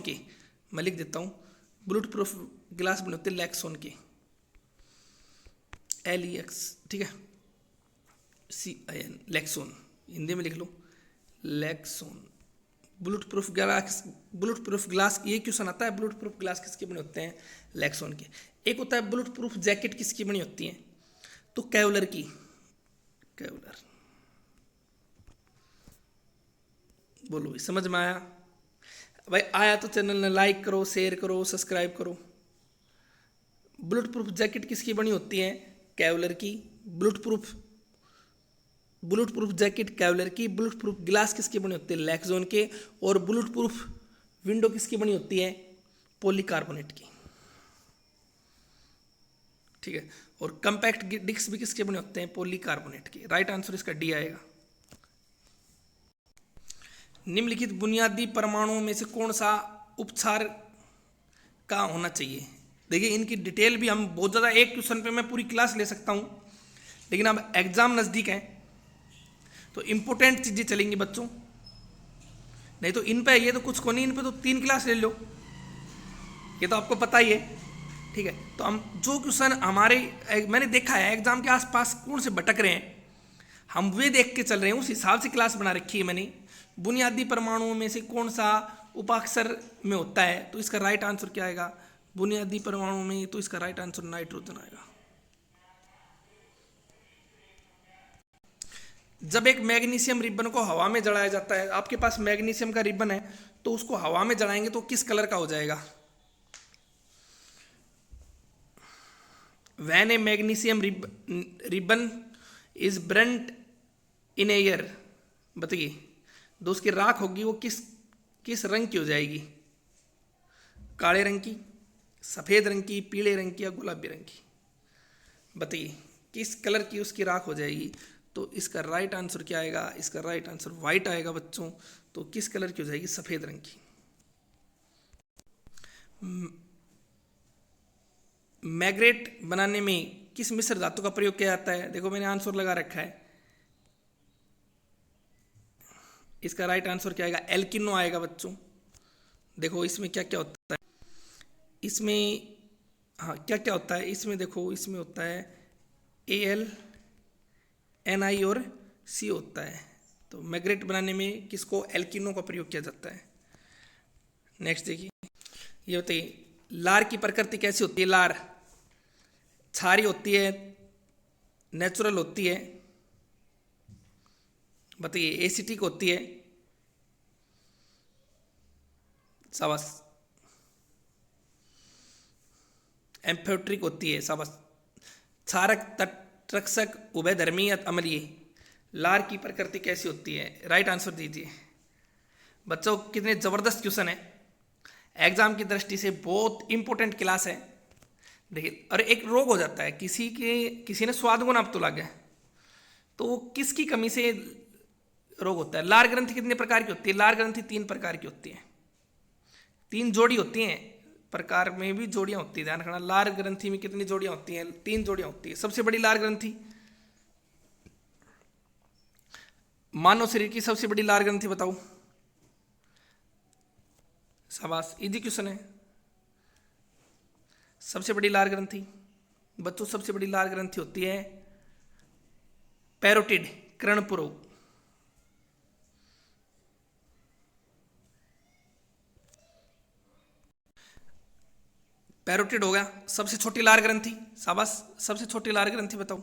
के, मैं लिख देता हूँ, बुलेट प्रूफ गिलास बने होते हैं लैक्सोन के, LEX, ठीक है, CIN, लैक्सोन, हिंदी में लिख लो लैक्सोन। बुलेट प्रूफ ग्लास, ये क्वेश्चन आता है, बुलेट प्रूफ ग्लास किसके बने होते हैं, लैक्सोन के। एक होता है बुलेट प्रूफ जैकेट, किसकी बनी होती है, तो कैवलर की, कैवलर। बोलो भाई, समझ में आया भाई? आया तो चैनल ने लाइक करो, शेयर करो, सब्सक्राइब करो। बुलेट प्रूफ जैकेट किसकी बनी होती है, कैवलर की। बुलेट प्रूफ जैकेट कैवलर की। बुलेट प्रूफ गिलास किसके बने होते हैं, लैक्सोन के। और बुलेट प्रूफ विंडो किसकी बनी होती है, पॉलीकार्बोनेट की, ठीक है। और कंपैक्ट डिस्क भी किसके बने होते हैं? पॉलीकार्बोनेट के। राइट आंसर इसका डी आएगा। निम्नलिखित बुनियादी परमाणुओं में से कौन सा उपचार का होना चाहिए? देखिए इनकी डिटेल भी हम बहुत ज़्यादा, एक क्वेश्चन पे मैं पूरी क्लास ले सकता हूँ, लेकिन अब एग्जाम नज़दीक है तो इम्पोर्टेंट चीज़ें चलेंगी बच्चों, नहीं तो इन पे ये तो कुछ को नहीं, इन पे तो 3 क्लास ले लो, ये तो आपको पता ही है। ठीक है, तो हम जो क्वेश्चन हमारे मैंने देखा है एग्जाम के आसपास कौन से भटक रहे हैं, हम वे देख के चल रहे हैं, उस हिसाब से क्लास बना रखी है मैंने। बुनियादी परमाणुओं में से कौन सा उपाक्षर में होता है? तो इसका राइट आंसर क्या आएगा? बुनियादी परमाणु में तो इसका राइट आंसर नाइट्रोजन आएगा। जब एक मैग्नीशियम रिबन को हवा में जलाया जाता है, आपके पास मैग्नीशियम का रिबन है तो उसको हवा में जलाएंगे तो किस कलर का हो जाएगा? When A magnesium ribbon is Brunt in air, बताइए, तो उसकी राख होगी वो किस रंग की हो जाएगी? काले रंग की, सफेद रंग की, पीले रंग की या गुलाबी रंग की? बताइए किस कलर की उसकी राख हो जाएगी? तो इसका राइट आंसर क्या आएगा? इसका राइट आंसर वाइट आएगा बच्चों। तो किस कलर की हो जाएगी? सफेद रंग की। मैग्नेट बनाने में किस मिश्र धातु का प्रयोग किया जाता है? देखो मैंने आंसर लगा रखा है, इसका राइट आंसर क्या आएगा? एल्किनो आएगा बच्चों। देखो इसमें क्या क्या होता है, इसमें हाँ क्या क्या होता है इसमें, देखो इसमें होता है Al Ni और C होता है। तो मैग्नेट बनाने में किसको? एल्किनो का प्रयोग किया जाता है। नेक्स्ट देखिए, ये बताइए लार की प्रकृति कैसी होती है? लार क्षारीय होती है, नेचुरल होती है, बताइए, एसिटिक होती है? शाबाश। एम्फोट्रिक होती है? शाबाश। क्षारक, तटरक्षक, उभयधर्मी या अम्लीय? लार की प्रकृति कैसी होती है? राइट आंसर दीजिए बच्चों। कितने जबरदस्त क्वेश्चन है, एग्जाम की दृष्टि से बहुत इंपॉर्टेंट क्लास है। देखिए, और एक रोग हो जाता है किसी ने स्वाद गुण अब तो लग गए, तो किसकी कमी से रोग होता है? लार ग्रंथि कितने प्रकार की होती है? लार ग्रंथि 3 प्रकार की होती है, 3 जोड़ी होती हैं, प्रकार में भी जोड़ियां होती है, ध्यान रखना। लार ग्रंथि में कितनी जोड़ियां होती हैं? 3 जोड़ियां होती है। सबसे बड़ी लार ग्रंथि, मानव शरीर की सबसे बड़ी लार ग्रंथि बताओ। शाबाश, इजी क्वेश्चन है। सबसे बड़ी लार ग्रंथि बच्चों, सबसे बड़ी लार ग्रंथि होती है पैरोटिड, कर्णपुरो। पैरोटिड हो गया। सबसे छोटी लार ग्रंथि, शाबाश, सबसे छोटी लार ग्रंथि बताओ।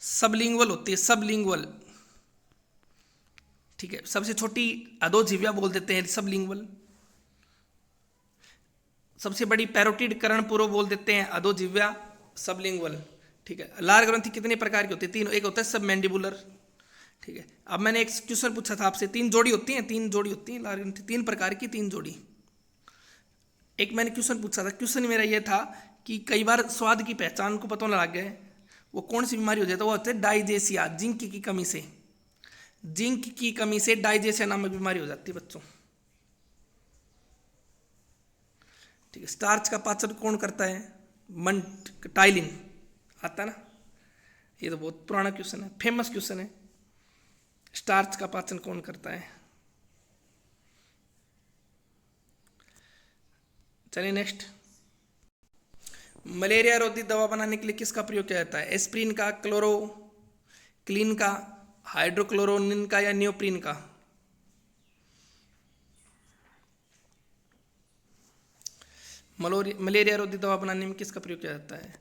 सबलिंगुअल होती है, सबलिंगुअल, ठीक है। सबसे छोटी अधोजीव्या बोल देते हैं सबलिंगुअल। सबसे बड़ी पैरोटिड कर्णपुरो बोल देते हैं अधोजीव्या, सबलिंगुअल, ठीक है। लार ग्रंथि कितने प्रकार की होती है? 3। एक होता है सब मैंडिबुलर, ठीक है। अब मैंने एक क्वेश्चन पूछा था आपसे, 3 जोड़ी होती हैं, 3 जोड़ी होती हैं लार ग्रंथि, 3 प्रकार की, 3 जोड़ी। एक मैंने क्वेश्चन पूछा था, क्वेश्चन मेरा ये था कि कई बार स्वाद की पहचान को पता न लग गए, वो कौन सी बीमारी हो जाती है? वो होता है डाइजेसिया, जिंक की कमी से। जिंक की कमी से डाइजेसिया नामक बीमारी हो जाती है बच्चों, ठीक है। स्टार्च का पाचन कौन करता है? टाइलिन आता है ना, ये तो बहुत पुराना क्वेश्चन है, फेमस क्वेश्चन है। स्टार्च का पाचन कौन करता है? चलिए नेक्स्ट, मलेरिया रोधी दवा बनाने के लिए किसका प्रयोग किया जाता है? एस्प्रिन का, क्लोरोक्लीन का, हाइड्रोक्लोरोनिन का या नियोप्रीन का? मलेरिया रोधी दवा बनाने में किसका प्रयोग किया जाता है?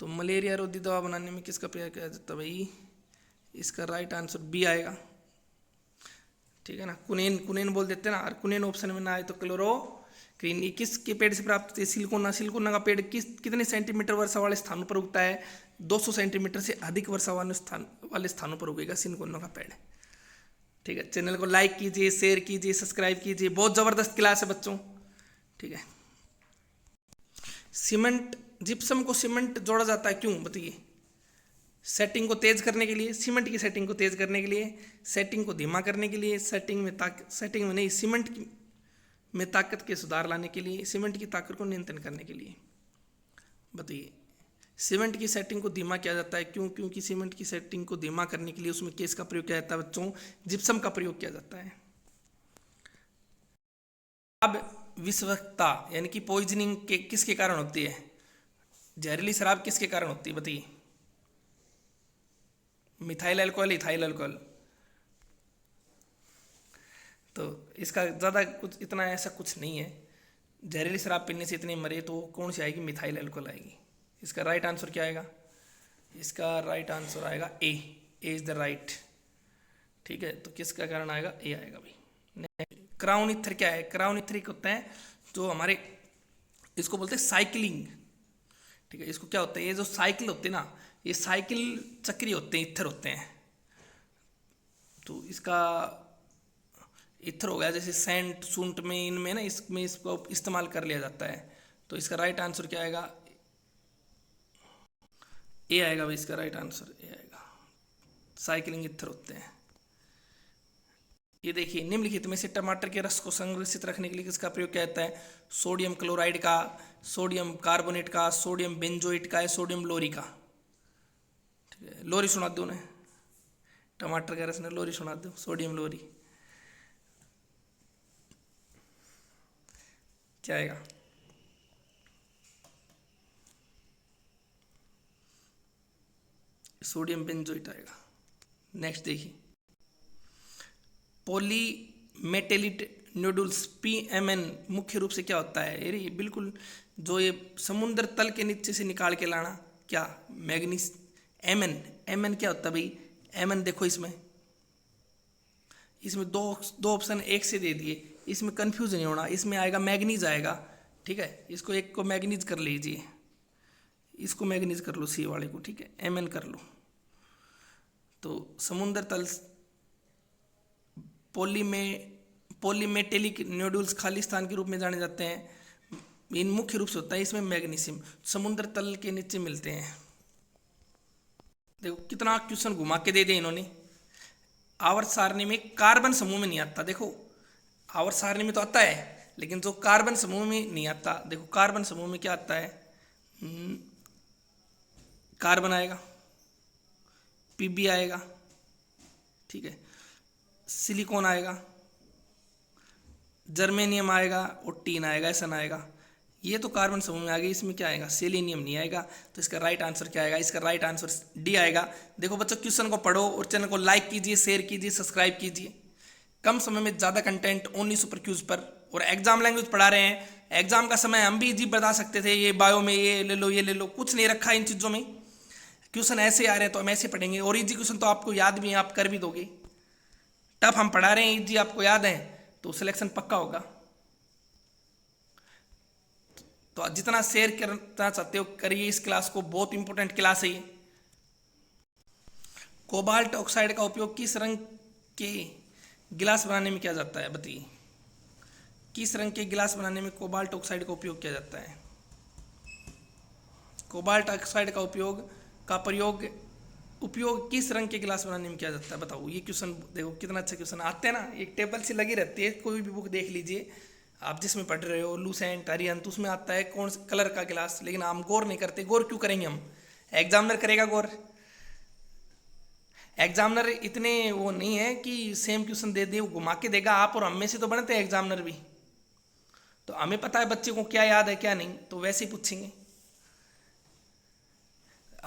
तो मलेरिया रोधी दवा बनाने में किसका प्रयोग किया जाता है भाई? इसका राइट आंसर बी आएगा, ठीक है ना। कुनेन बोल देते हैं ना, और कुनेन ऑप्शन में ना आए तो क्लोरोक्वीन। ये किसके पेड़ से प्राप्त होती है? सिलिकोना का पेड़ कितने सेंटीमीटर वर्षा वाले स्थानों पर उगता है? 200 सेंटीमीटर से अधिक वर्षा वाले स्थानों पर उगेगा सिलिकोना का पेड़, ठीक है। चैनल को लाइक कीजिए, शेयर कीजिए, सब्सक्राइब कीजिए, बहुत जबरदस्त क्लास है बच्चों, ठीक है। सीमेंट जिप्सम को सीमेंट जोड़ा जाता है, क्यों बताइए? सेटिंग को तेज करने के लिए, सीमेंट की सेटिंग को तेज करने के लिए, सेटिंग को धीमा करने के लिए, सेटिंग में नहीं, में ताकत के सुधार लाने के लिए, सीमेंट की ताकत को नियंत्रण करने के लिए। बताइए, सीमेंट की सेटिंग को धीमा किया जाता है, क्यों? क्योंकि सीमेंट की सेटिंग को धीमा करने के लिए उसमें किसका प्रयोग किया जाता है बच्चों? जिप्सम का प्रयोग किया जाता है। अब विषवक्ता यानी कि पॉइजनिंग के किसके कारण होती है? जहरीली शराब किसके कारण होती है बताइए? Methyl alcohol, ethyl alcohol. तो इसका ज़्यादा कुछ इतना ऐसा कुछ नहीं है। जहरीली शराब पीने से इतने मरे तो कौन सी आएगी? मिथाइल अल्कोहल आएगी। इसका राइट आंसर क्या आएगा? इसका राइट आंसर आएगा ए। ए इज द राइट। ठीक है, तो किसका कारण आएगा? ए आएगा भाई। क्राउन इथर क्या है? क्राउन इथर एक होता है जो हमारे, इसको बोलते हैं साइकिलिंग। ठीक है, इसको क्या होता है? ये जो साइकिल होते हैं ना, ये साइकिल चक्री होते हैं, इथर होते हैं। तो इसका इथर हो गया, जैसे सेंट सूंट में, इनमें ना, इसमें इसको इस्तेमाल कर लिया जाता है। तो इसका राइट आंसर क्या आएगा? ए आएगा भाई। इसका राइट आंसर ए आएगा। साइकिलिंग इथर होते हैं। ये देखिए, निम्नलिखित में से टमाटर के रस को संरक्षित रखने के लिए किसका प्रयोग किया जाता है? सोडियम क्लोराइड का, सोडियम कार्बोनेट का, सोडियम बेंजोइट का, सोडियम लोरी का। ठीक है, लोरी सुना दो उन्हें, टमाटर के रस ने लोरी सुना दो, सोडियम लोरी। क्या आएगा? सोडियम बेंजोइट आएगा। नेक्स्ट देखिए, पॉलीमेटेलिट नोडुल्स पीएमएन मुख्य रूप से क्या होता है? ये बिल्कुल जो ये समुद्र तल के नीचे से निकाल के लाना, क्या? मैग्नीज। एमएन, एमएन क्या होता है भाई? एमएन देखो, इसमें दो ऑप्शन एक से दे दिए, इसमें कंफ्यूज नहीं होना। इसमें आएगा मैग्नीज आएगा। ठीक है, इसको एक को मैग्नीज कर लीजिए, इसको मैग्नीज कर लो, सी वाले को। ठीक है, एमएन कर लो। तो समुद्र तल पॉलीमेटेलिक नोडुल्स खालिस्तान के रूप में जाने जाते हैं। इन मुख्य रूप से होता है इसमें मैग्नीशियम, समुद्र तल के नीचे मिलते हैं। देखो कितना क्वेश्चन घुमा के दे दिए इन्होंने। आवर्त सारणी में कार्बन समूह में नहीं आता। देखो, आवर्त सारणी में तो आता है, लेकिन जो कार्बन समूह में नहीं आता। देखो, कार्बन समूह में क्या आता है? कार्बन आएगा, पीबी आएगा, ठीक है, सिलिकॉन आएगा, जर्मेनियम आएगा और टीन आएगा, एसन आएगा। ये तो कार्बन समूह में आ गई। इसमें क्या आएगा? सेलेनियम नहीं आएगा। तो इसका राइट आंसर क्या आएगा? इसका राइट आंसर डी आएगा। देखो बच्चों, क्वेश्चन को पढ़ो और चैनल को लाइक कीजिए, शेयर कीजिए, सब्सक्राइब कीजिए। कम समय में ज़्यादा कंटेंट, ओनली सुपर क्यूज पर। और एग्जाम लैंग्वेज पढ़ा रहे हैं। एग्जाम का समय हम भी जी बता सकते थे, ये बायो में ये ले लो, ये ले लो, कुछ नहीं रखा इन चीज़ों में। क्वेश्चन ऐसे आ रहे हैं तो हम ऐसे पढ़ेंगे। और इजी क्वेश्चन तो आपको याद भी है, आप कर भी दोगे। टफ हम पढ़ा रहे हैं, इजी आपको याद है, तो सिलेक्शन पक्का होगा। तो जितना शेयर करना चाहते हो करिए इस क्लास को, बहुत इंपॉर्टेंट क्लास है ये। कोबाल्ट ऑक्साइड का उपयोग किस रंग के गिलास बनाने में किया जाता है? बताइए, किस रंग के गिलास बनाने में कोबाल्ट ऑक्साइड का उपयोग किया जाता है? कोबाल्ट ऑक्साइड का उपयोग किस रंग के गिलास बनाने में किया जाता है? बताओ। ये क्वेश्चन देखो कितना अच्छा क्वेश्चन आते हैं ना। एक टेबल सी लगी रहती है, कोई भी बुक देख लीजिए आप जिसमें पढ़ रहे हो, लूसेंट, अरिहंत, उसमें आता है कौन सा कलर का गिलास। लेकिन हम गौर नहीं करते। गौर क्यों करेंगे हम? एग्जामिनर करेगा गौर। एग्जामिनर इतने वो नहीं है कि सेम क्वेश्चन दे दे, वो घुमा के देगा। आप और हम में से तो बनते हैं एग्जामिनर भी। तो हमें पता है बच्चे को क्या याद है क्या नहीं, तो वैसे ही पूछेंगे।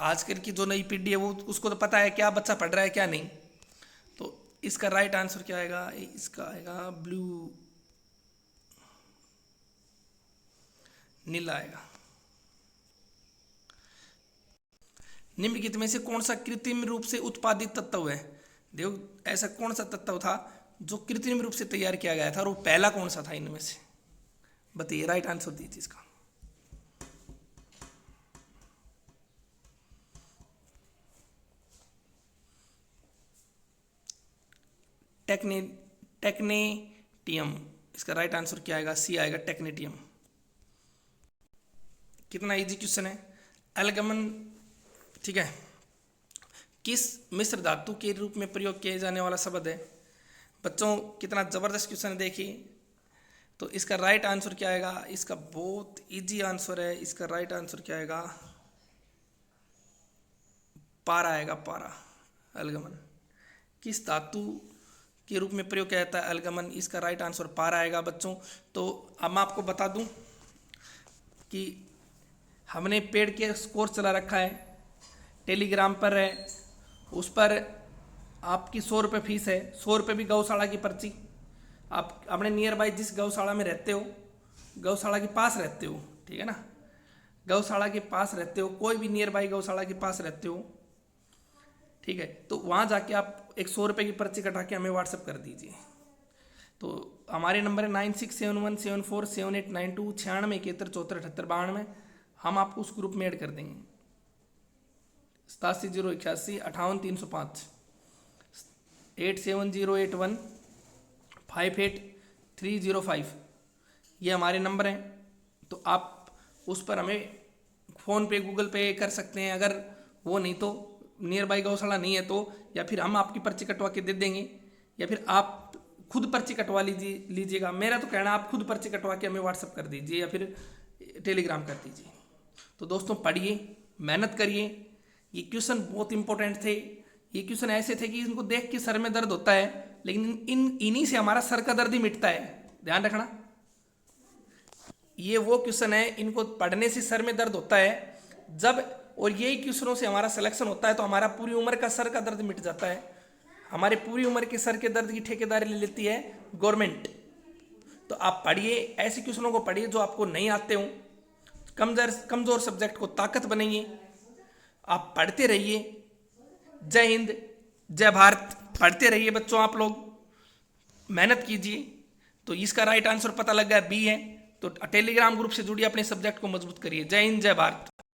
आजकल की जो नई पीढ़ी है वो, उसको तो पता है क्या बच्चा पढ़ रहा है क्या नहीं। तो इसका राइट आंसर क्या आएगा? इसका आएगा ब्लू, नीला आएगा। निम्नलिखित में से कौन सा कृत्रिम रूप से उत्पादित तत्व है? देखो, ऐसा कौन सा तत्व था जो कृत्रिम रूप से तैयार किया गया था, और वो पहला कौन सा था इनमें से? बताइए, राइट आंसर दीजिए इसका। टेक्नेटियम। इसका राइट आंसर क्या आएगा? सी आएगा, टेक्नेटियम। कितना इजी क्वेश्चन है। एलगमन, ठीक है, किस मिश्र धातु के रूप में प्रयोग किया जाने वाला शब्द है। बच्चों कितना जबरदस्त क्वेश्चन है, देखिए। तो इसका राइट आंसर क्या आएगा, इसका बहुत इजी आंसर है। इसका राइट आंसर क्या आएगा, पारा आएगा, पारा। एलगमन किस धातु के रूप में प्रयोग किया जाता है, एलगमन, इसका राइट आंसर पारा आएगा बच्चों। तो अब मैं आपको बता दूं कि हमने पेड़ के कोर्स चला रखा है, टेलीग्राम पर है, उस पर आपकी 100 रुपये फीस है। 100 रुपये भी गौशाला की पर्ची। आप अपने नियर बाई जिस गौशाला में रहते हो, गौशाला के पास रहते हो, ठीक है ना, गौशाला के पास रहते हो, कोई भी नियर बाई गौशाला के पास रहते हो, ठीक है, तो वहाँ जाके आप एक 100 रुपये की पर्ची कटा के हमें व्हाट्सअप कर दीजिए। तो हमारे नंबर है 9671747892 9671747892। हम आपको उस ग्रुप में ऐड कर देंगे। 8708158305 8708158305 ये हमारे नंबर हैं। तो आप उस पर हमें फ़ोन पे, गूगल पे कर सकते हैं। अगर वो नहीं तो नियर बाई गौशाला नहीं है तो, या फिर हम आपकी पर्ची कटवा के दे देंगे, या फिर आप खुद पर्ची कटवा लीजिएगा। मेरा तो कहना आप खुद पर्ची कटवा के हमें व्हाट्सअप कर दीजिए या फिर टेलीग्राम कर दीजिए। तो दोस्तों पढ़िए, मेहनत करिए। ये क्वेश्चन बहुत इंपॉर्टेंट थे। ये क्वेश्चन ऐसे थे कि इनको देख के सर में दर्द होता है, लेकिन इन्हीं से हमारा सर का दर्द ही मिटता है। ध्यान रखना, ये वो क्वेश्चन है, इनको पढ़ने से सर में दर्द होता है जब, और यही क्वेश्चनों से हमारा सिलेक्शन होता है तो हमारा पूरी उम्र का सर का दर्द मिट जाता है। हमारे पूरी उम्र के सर के दर्द की ठेकेदारी ले लेती है गवर्नमेंट। तो आप पढ़िए, ऐसे क्वेश्चनों को पढ़िए जो आपको नहीं आते हों। कमजोर सब्जेक्ट को ताकत बनाइए। आप पढ़ते रहिए। जय हिंद, जय भारत। पढ़ते रहिए बच्चों, आप लोग मेहनत कीजिए। तो इसका राइट आंसर पता लग गया, बी है। तो टेलीग्राम ग्रुप से जुड़िए, अपने सब्जेक्ट को मजबूत करिए। जय हिंद, जय भारत।